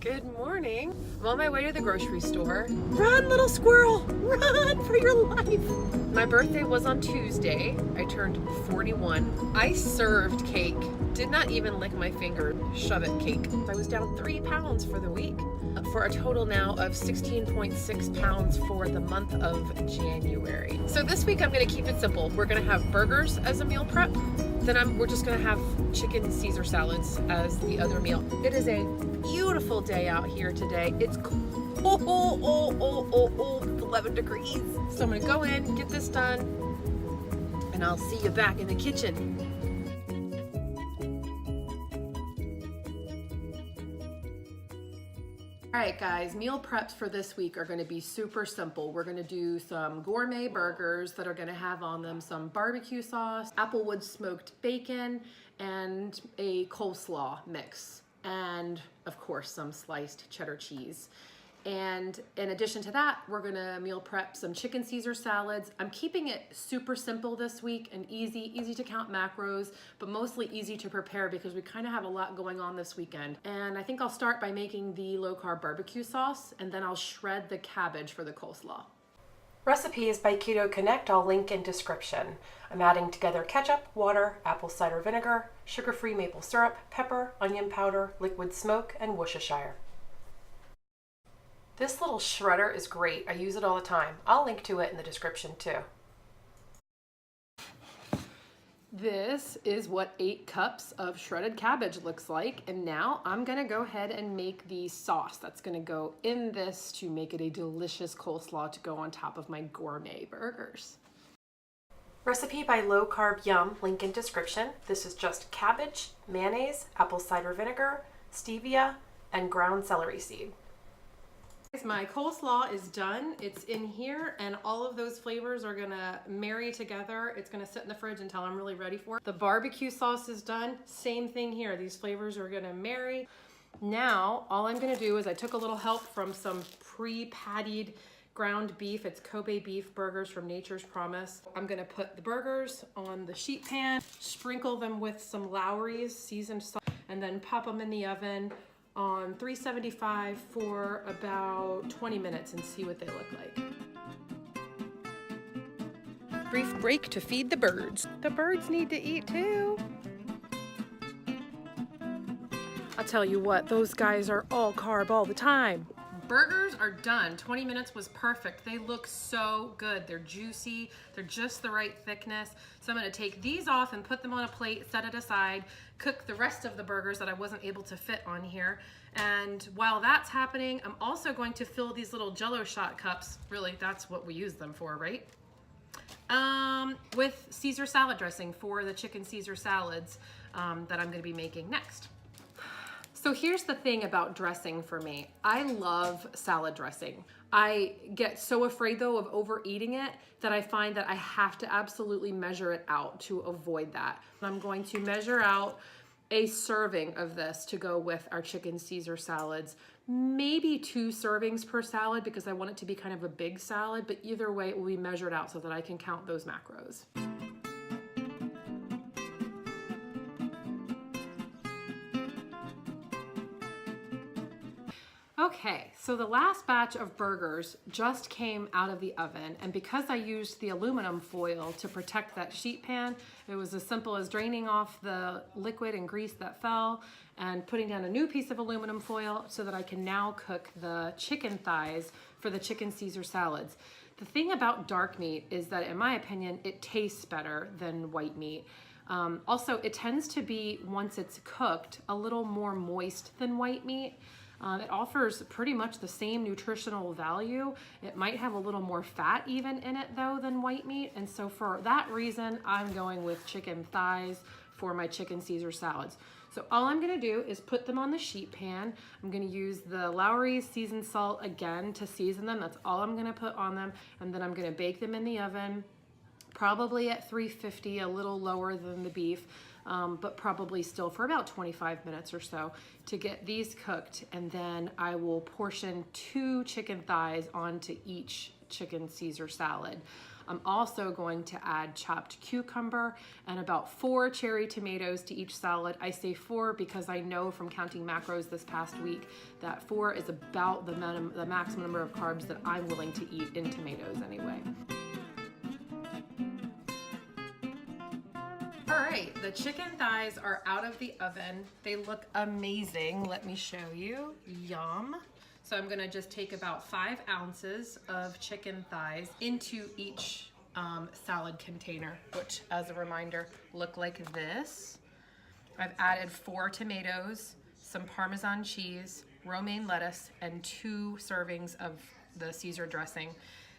Good morning. I'm on my way to the grocery store. Run, little squirrel! Run for your life! My birthday was on Tuesday. I turned 41. I served cake. Did not even lick my finger. Shove it, cake. I was down 3 pounds for the week, for a total now of 16.6 pounds for the month of January. So this week I'm gonna keep it simple. We're gonna have burgers as a meal prep. Then we're just gonna have chicken Caesar salads as the other meal. It is a beautiful day out here today. It's cold, 11 degrees. So I'm gonna go in, get this done, and I'll see you back in the kitchen. All right, guys, meal preps for this week are gonna be super simple. We're gonna do some gourmet burgers that are gonna have on them some barbecue sauce, applewood smoked bacon, and a coleslaw mix. And of course, some sliced cheddar cheese. And in addition to that, we're gonna meal prep some chicken Caesar salads. I'm keeping it super simple this week and easy to count macros, but mostly easy to prepare because we kind of have a lot going on this weekend. And I think I'll start by making the low-carb barbecue sauce, and then I'll shred the cabbage for the coleslaw. Recipes by Keto Connect, I'll link in description. I'm adding together ketchup, water, apple cider vinegar, sugar-free maple syrup, pepper, onion powder, liquid smoke, and Worcestershire. This little shredder is great. I use it all the time. I'll link to it in the description too. This is what 8 cups of shredded cabbage looks like. And now I'm gonna go ahead and make the sauce that's gonna go in this to make it a delicious coleslaw to go on top of my gourmet burgers. Recipe by Low Carb Yum, link in description. This is just cabbage, mayonnaise, apple cider vinegar, stevia, and ground celery seed. My coleslaw is done. It's in here, and all of those flavors are gonna marry together. It's gonna sit in the fridge until I'm really ready for it. The barbecue sauce is done. Same thing here. These flavors are gonna marry. Now, all I'm gonna do is I took a little help from some pre-pattied ground beef. It's Kobe beef burgers from Nature's Promise. I'm gonna put the burgers on the sheet pan, sprinkle them with some Lowry's seasoned salt, and then pop them in the oven on 375 for about 20 minutes and see what they look like. Brief break to feed the birds. The birds need to eat too. I'll tell you what, those guys are all carb all the time. Burgers are done. 20 minutes was perfect. They look so good. They're juicy. They're just the right thickness. So I'm gonna take these off and put them on a plate, set it aside, cook the rest of the burgers that I wasn't able to fit on here. And while that's happening, I'm also going to fill these little Jell-O shot cups. Really, that's what we use them for, right? With Caesar salad dressing for the chicken Caesar salads that I'm gonna be making next. So here's the thing about dressing for me. I love salad dressing. I get so afraid though of overeating it that I find that I have to absolutely measure it out to avoid that. I'm going to measure out a serving of this to go with our chicken Caesar salads. Maybe 2 servings per salad because I want it to be kind of a big salad, but either way it will be measured out so that I can count those macros. Okay, so the last batch of burgers just came out of the oven, and because I used the aluminum foil to protect that sheet pan, it was as simple as draining off the liquid and grease that fell and putting down a new piece of aluminum foil so that I can now cook the chicken thighs for the chicken Caesar salads. The thing about dark meat is that, in my opinion, it tastes better than white meat. Also, it tends to be, once it's cooked, a little more moist than white meat. It offers pretty much the same nutritional value. It might have a little more fat even in it though than white meat. And so for that reason, I'm going with chicken thighs for my chicken Caesar salads. So all I'm gonna do is put them on the sheet pan. I'm gonna use the Lowry's seasoned salt again to season them. That's all I'm gonna put on them. And then I'm gonna bake them in the oven, probably at 350, a little lower than the beef. But probably still for about 25 minutes or so to get these cooked. And then I will portion 2 chicken thighs onto each chicken Caesar salad. I'm also going to add chopped cucumber and about 4 cherry tomatoes to each salad. I say 4 because I know from counting macros this past week that 4 is about the maximum number of carbs that I'm willing to eat in tomatoes anyway. All right, the chicken thighs are out of the oven. They look amazing. Let me show you. Yum. So I'm gonna just take about 5 ounces of chicken thighs into each salad container, which, as a reminder, look like this. I've added 4 tomatoes, some Parmesan cheese, romaine lettuce, and 2 servings of the Caesar dressing.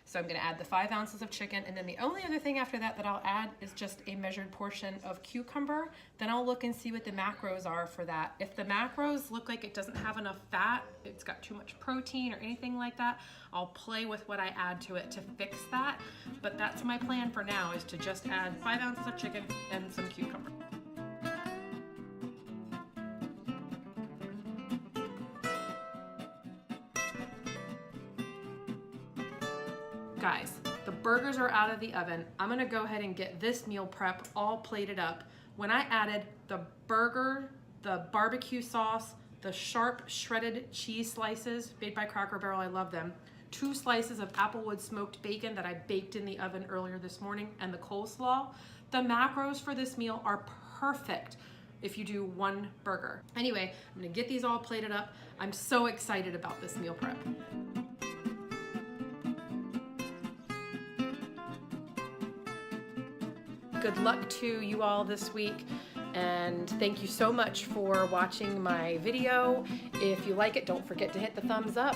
So I'm gonna add the 5 ounces of chicken, and then the only other thing after that I'll add is just a measured portion of cucumber. Then I'll look and see what the macros are for that. If the macros look like it doesn't have enough fat, it's got too much protein or anything like that, I'll play with what I add to it to fix that. But that's my plan for now, is to just add 5 ounces of chicken and some cucumber. Guys, the burgers are out of the oven. I'm gonna go ahead and get this meal prep all plated up. When I added the burger, the barbecue sauce, the sharp shredded cheese slices made by Cracker Barrel, I love them, 2 slices of Applewood smoked bacon that I baked in the oven earlier this morning, and the coleslaw, the macros for this meal are perfect if you do 1 burger. Anyway, I'm gonna get these all plated up. I'm so excited about this meal prep. Good luck to you all this week, and thank you so much for watching my video. If you like it, don't forget to hit the thumbs up.